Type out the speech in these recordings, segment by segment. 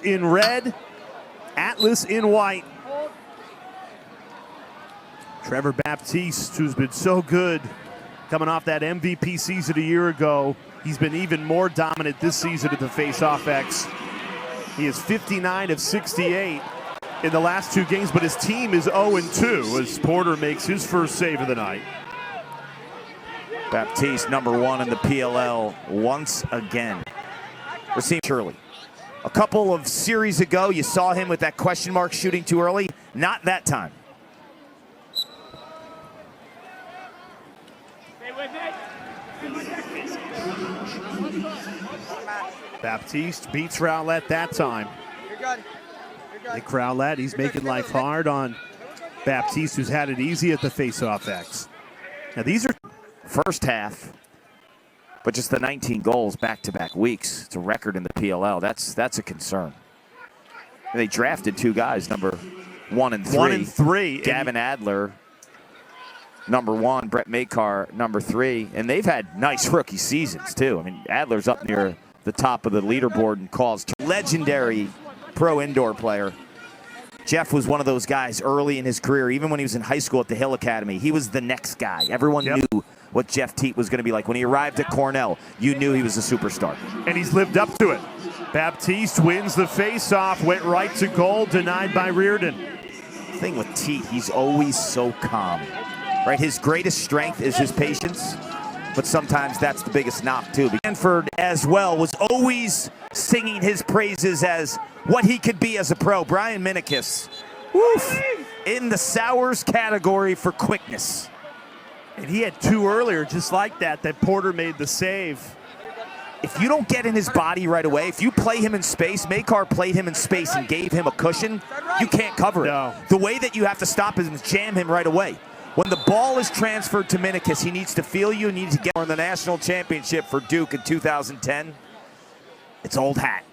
In red, Atlas in white. Trevor Baptiste, who's been so good coming off that MVP season a year ago. He's been even more dominant this season at the Faceoff X. He is 59 of 68 in the last 2 games, but his team is 0-2 as Porter makes his first save of the night. Baptiste, #1 in the PLL once again. We're seeing Shirley. A couple of series ago, you saw him with that question mark shooting too early. Not that time. Baptiste beats Rowlett that time. Nick Rowlett, he's making life hard on Baptiste, who's had it easy at the Faceoff X. Now these are first half, but just the 19 goals back-to-back weeks. It's a record in the PLL. That's a concern. And they drafted 2 guys, number 1 and 3. 1 and 3. Gavin Adler, #1. Brett Makar, #3. And they've had nice rookie seasons, too. I mean, Adler's up near the top of the leaderboard in calls. Legendary pro indoor player. Jeff was one of those guys early in his career, even when he was in high school at the Hill Academy. He was the next guy. Everyone knew what Jeff Teat was going to be like. When he arrived at Cornell, you knew he was a superstar. And he's lived up to it. Baptiste wins the face-off, went right to goal, denied by Reardon. The thing with Teat, he's always so calm, right? His greatest strength is his patience, but sometimes that's the biggest knock, too. Stanford, as well, was always singing his praises as what he could be as a pro. Brian Minikis, woof, in the Sours category for quickness. And he had 2 earlier just like that Porter made the save. If you don't get in his body right away, if you play him in space, Makar played him in space and gave him a cushion, you can't cover it. No. The way that you have to stop is jam him right away. When the ball is transferred to Minikis, he needs to feel you, needs to get on the national championship for Duke in 2010. It's old hat.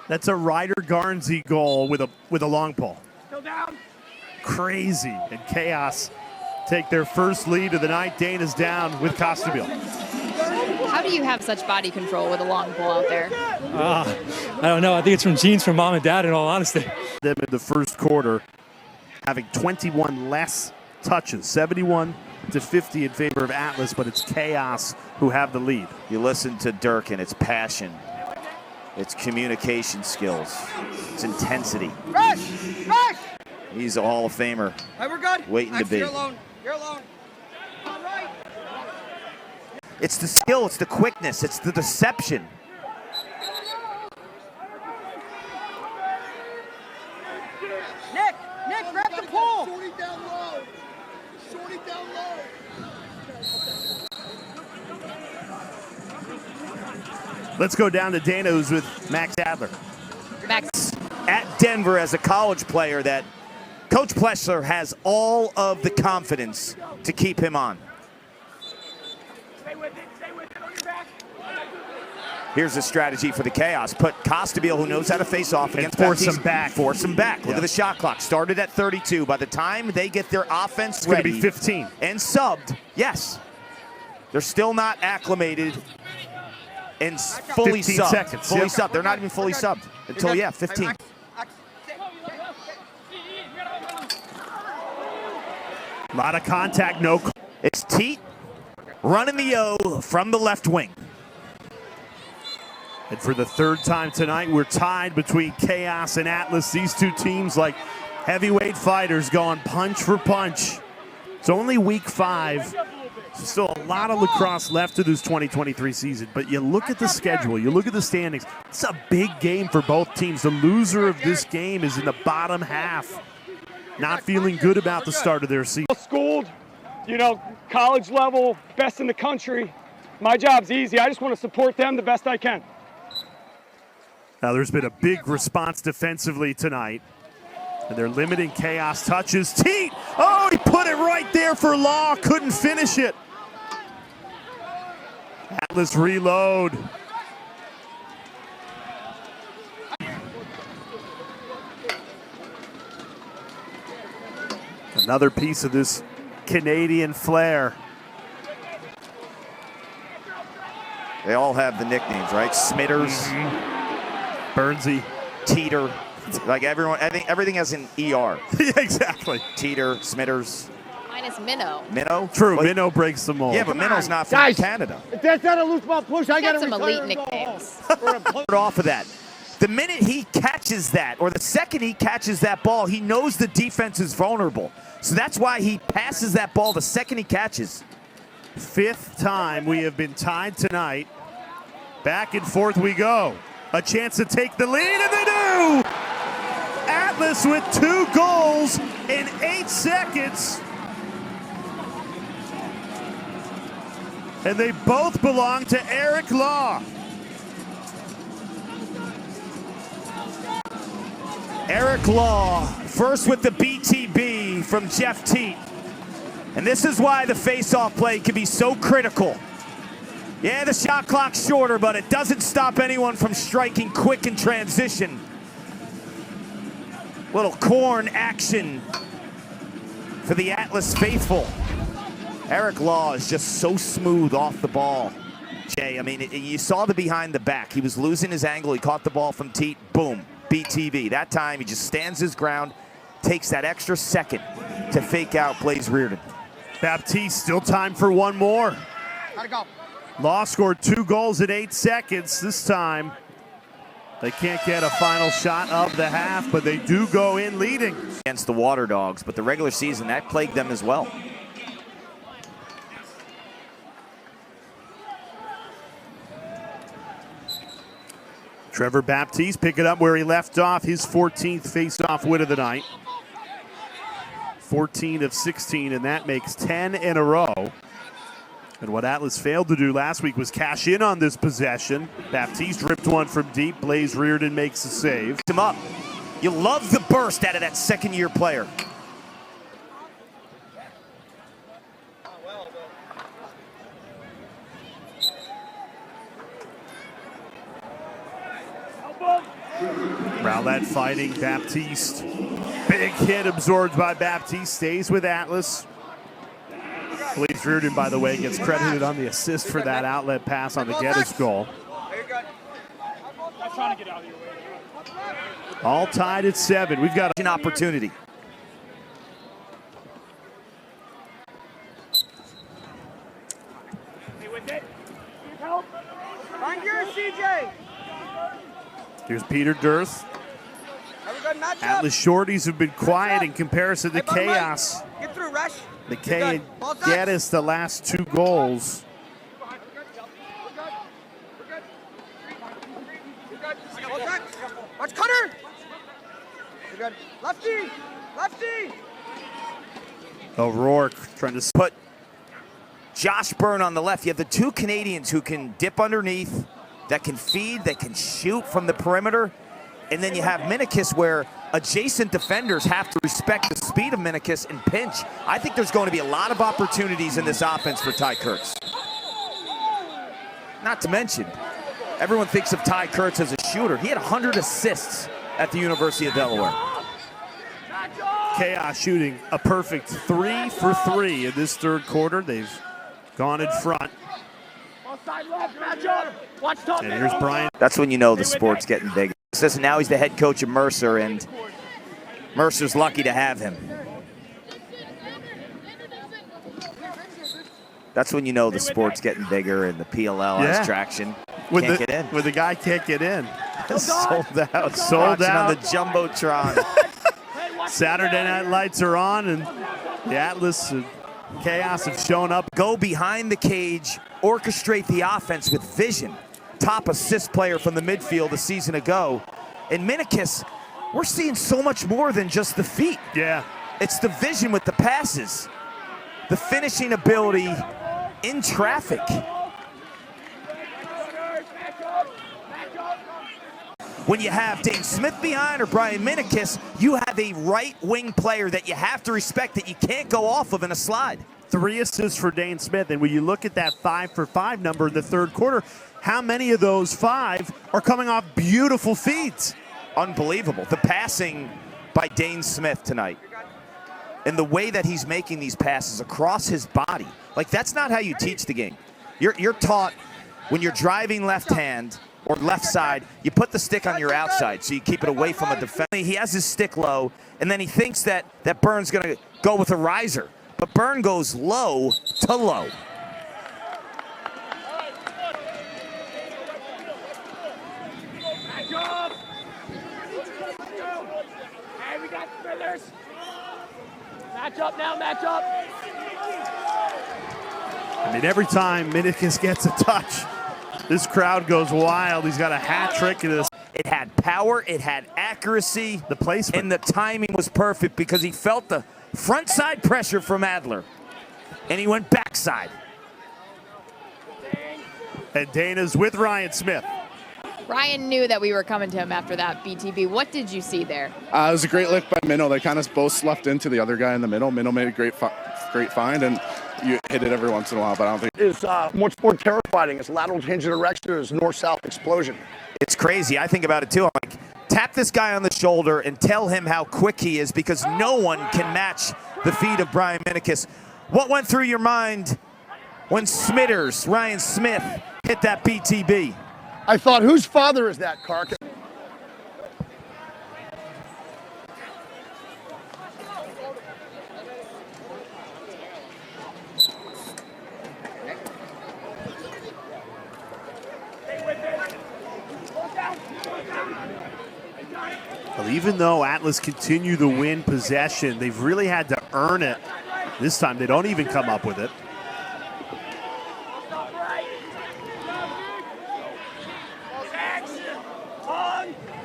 That's a Ryder Garnsey goal with a long pole. Still down. Crazy. And Chaos take their first lead of the night. Dana's down with Costabile. How do you have such body control with a long pole out there? I don't know. I think it's from genes from mom and dad, in all honesty. Them in the first quarter, having 21 less touches, 71 to 50 in favor of Atlas, but it's Chaos who have the lead. You listen to Dirk and it's passion, it's communication skills, it's intensity. He's a Hall of Famer. Hey, we're good. Waiting to be. You're alone. You're alone. All right. It's the skill, it's the quickness, it's the deception. Nick, grab the pole. Shorty down low. Shorty down low. Let's go down to Dana, who's with Max Adler. Max. At Denver as a college player that Coach Plessler has all of the confidence to keep him on. Here's a strategy for the Chaos. Put Costabile, who knows how to face off against force Baptiste, him back. Force him back. Look at the shot clock. Started at 32. By the time they get their offense it's ready, going to be 15. And subbed, yes, they're still not acclimated and fully 15 subbed. seconds. Fully subbed. They're not even fully subbed until 15. A lot of contact, no. It's Teat running the O from the left wing. And for the 3rd time tonight, we're tied between Chaos and Atlas. These 2 teams like heavyweight fighters going punch for punch. It's only week 5. There's still a lot of lacrosse left to this 2023 season, but you look at the schedule, you look at the standings. It's a big game for both teams. The loser of this game is in the bottom half. Not feeling good about the start of their season. Schooled, you know, college level, best in the country. My job's easy. I just want to support them the best I can. Now there's been a big response defensively tonight. And they're limiting Chaos touches. Teat! Oh, he put it right there for Law. Couldn't finish it. Atlas reload. Another piece of this Canadian flair. They all have the nicknames, right? Smitters. Burnsy. Teeter. Like everyone, I think everything has an ER. Yeah, exactly. Teeter, Smitters. Mine is Minnow. Minnow? True, Well, Minnow breaks the mold. Yeah, but Minnow's not from Guys. Canada. If that's not a loose ball push, I Got got to some retire elite and go nicknames. home. Off of that. The minute he catches that, or the second he catches that ball, he knows the defense is vulnerable. So that's why he passes that ball the second he catches. 5th time we have been tied tonight. Back and forth we go. A chance to take the lead, and they do! Atlas with 2 goals in 8 seconds. And they both belong to Eric Law. Eric Law, first with the BTB from Jeff Teat. And this is why the face-off play can be so critical. Yeah, the shot clock's shorter, but it doesn't stop anyone from striking quick in transition. Little corn action for the Atlas faithful. Eric Law is just so smooth off the ball. Jay, I mean, you saw the behind the back. He was losing his angle. He caught the ball from Teat. Boom, BTV. That time he just stands his ground, takes that extra second to fake out Blaze Reardon. Baptiste, still time for one more. Gotta go. Law scored 2 goals in 8 seconds. This time, they can't get a final shot of the half, but they do go in leading. Against the Water Dogs, but the regular season, that plagued them as well. Trevor Baptiste picking up where he left off, his 14th face-off win of the night. 14 of 16, and that makes 10 in a row. And what Atlas failed to do last week was cash in on this possession. Baptiste ripped one from deep. Blaze Reardon makes a save. Him up. You love the burst out of that second-year player. Rowlett fighting Baptiste. Big hit absorbed by Baptiste. Stays with Atlas. Blaze Reardon, by the way, gets credited on the assist for that outlet pass on the Geddes goal. All tied at 7. We've got An opportunity. Find yours, CJ. Here's Peter Durth. Have a good matchup. Atlas shorties have been quiet in comparison to Hey, bottom right. Chaos. Get through, Rush. McKay You're and good. Ball touch. Geddes the last 2 goals. Ball touch. Watch Cutter. You're good. Lefty. Lefty. O'Rourke trying to Put Josh Byrne on the left. You have the 2 Canadians who can dip underneath, that can feed, that can shoot from the perimeter. And then you have Minikis, where adjacent defenders have to respect the speed of Minikis and pinch. I think there's going to be a lot of opportunities in this offense for Ty Kurtz. Not to mention, everyone thinks of Ty Kurtz as a shooter. He had 100 assists at the University of Delaware. Chaos shooting a perfect 3 for 3 in this 3rd quarter. They've gone in front. And here's Brian. That's when you know the sport's getting big. Listen, now he's the head coach of Mercer, and Mercer's lucky to have him. That's when you know the sport's getting bigger and the PLL has traction. Can't get in. When the guy can't get in. Sold out. Sold Watching out. on the Jumbotron. Saturday Night Lights are on, and the Atlas and Chaos have shown up. Go behind the cage, orchestrate the offense with vision. Top assist player from the midfield a season ago. In Minikis, we're seeing so much more than just the feet. Yeah. It's the vision with the passes, the finishing ability in traffic. When you have Dane Smith behind or Brian Minikis, you have a right wing player that you have to respect, that you can't go off of in a slide. 3 assists for Dane Smith, and when you look at that 5 for 5 number in the 3rd quarter, how many of those 5 are coming off beautiful feeds? Unbelievable. The passing by Dane Smith tonight, and the way that he's making these passes across his body. Like, that's not how you teach the game. You're taught when you're driving left hand, or left side, you put the stick on your outside so you keep it away from a defender. He has his stick low, and then he thinks that Byrne's going to go with a riser. But Byrne goes low to low. Hey, we got thrillers. Match up now, match up. I mean, every time Minikis gets a touch, this crowd goes wild. He's got a hat trick in this. It had power, it had accuracy. The placement. And the timing was perfect because he felt the front side pressure from Adler. And he went backside. And Dana's with Ryan Smith. Ryan knew that we were coming to him after that BTB. What did you see there? It was a great lick by Minnow. They kind of both slept into the other guy in the middle. Minnow made a great find, and you hit it every once in a while, but I don't think Is much more terrifying. It's lateral hinge direction. Is north-south explosion. It's crazy. I think about it too. I'm like, tap this guy on the shoulder and tell him how quick he is because no one can match the feet of Brian Minikis. What went through your mind when Smitters, Ryan Smith, hit that BTB? I thought, whose father is that, Kark? Well, even though Atlas continue to win possession, they've really had to earn it. This time they don't even come up with it.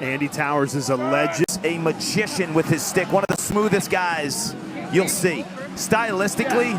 Andy Towers is a legend. A magician with his stick, one of the smoothest guys you'll see. Stylistically,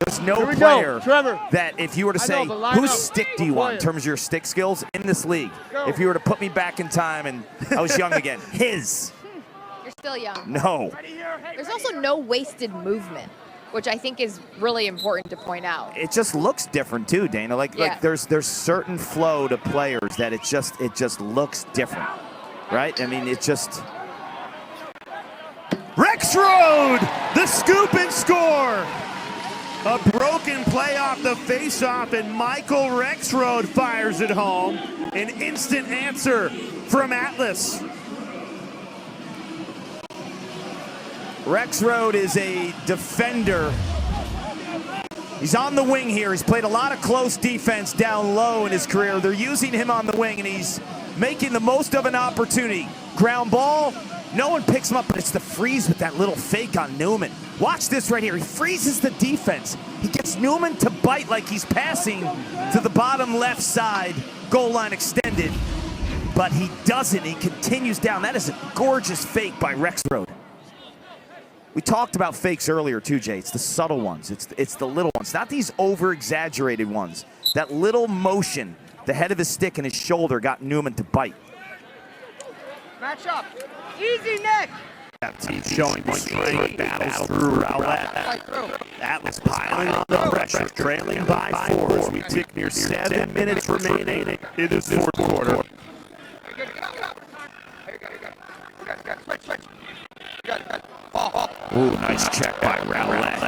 there's no player that if you were to say, whose stick do you want in terms of your stick skills in this league? If you were to put me back in time and I was young again, his. You're still young. No. There's also no wasted movement, which I think is really important to point out. It just looks different too, Dana. Like there's certain flow to players that it just looks different, right? I mean, it just. Rexroad, the scoop and score. A broken play off the faceoff, and Michael Rexroad fires it home. An instant answer from Atlas. Rexroad is a defender. He's on the wing here. He's played a lot of close defense down low in his career. They're using him on the wing, and he's making the most of an opportunity. Ground ball, no one picks him up, but it's the freeze with that little fake on Newman. Watch this right here. He freezes the defense. He gets Newman to bite like he's passing to the bottom left side, goal line extended, but he doesn't. He continues down. That is a gorgeous fake by Rexroad. We talked about fakes earlier too, Jay. It's the subtle ones. It's the little ones, not these over-exaggerated ones. That little motion, the head of his stick and his shoulder got Newman to bite. Match up. Easy, Nick. Baptiste showing strength, battles through Rowlett. Atlas piling on the pressure, trailing by 4 as we tick near 7 minutes remaining in this fourth quarter. Ooh, nice check by Rowlett.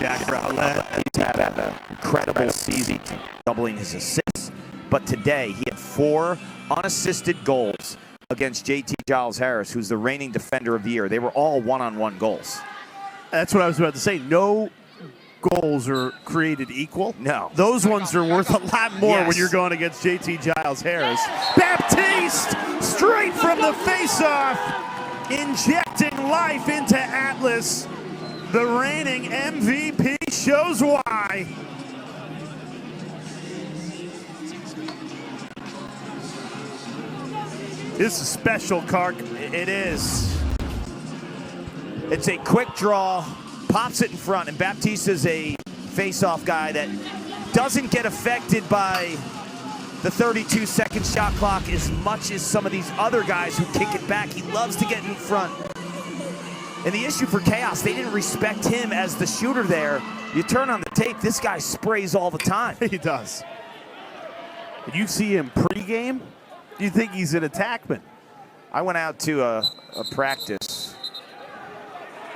Jack Rowlett. He's had an incredible season, doubling his assists. But today, he had 4 unassisted goals against JT Giles Harris, who's the reigning defender of the year. They were all one-on-one goals. That's what I was about to say. No goals are created equal. No. Those ones are worth a lot more when you're going against JT Giles Harris. Baptiste, straight from the face-off, injecting life into Atlas. The reigning MVP shows why. This is special, Kark. It is. It's a quick draw, pops it in front, and Baptiste is a face-off guy that doesn't get affected by the 32-second shot clock as much as some of these other guys who kick it back. He loves to get in front. And the issue for Chaos, they didn't respect him as the shooter there. You turn on the tape, this guy sprays all the time. He does. Did you see him pregame? Do you think he's an attackman? I went out to a practice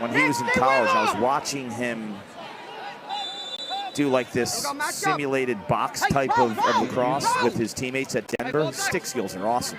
when he was in college. I was watching him do like this simulated box type of lacrosse with his teammates at Denver. Stick skills are awesome.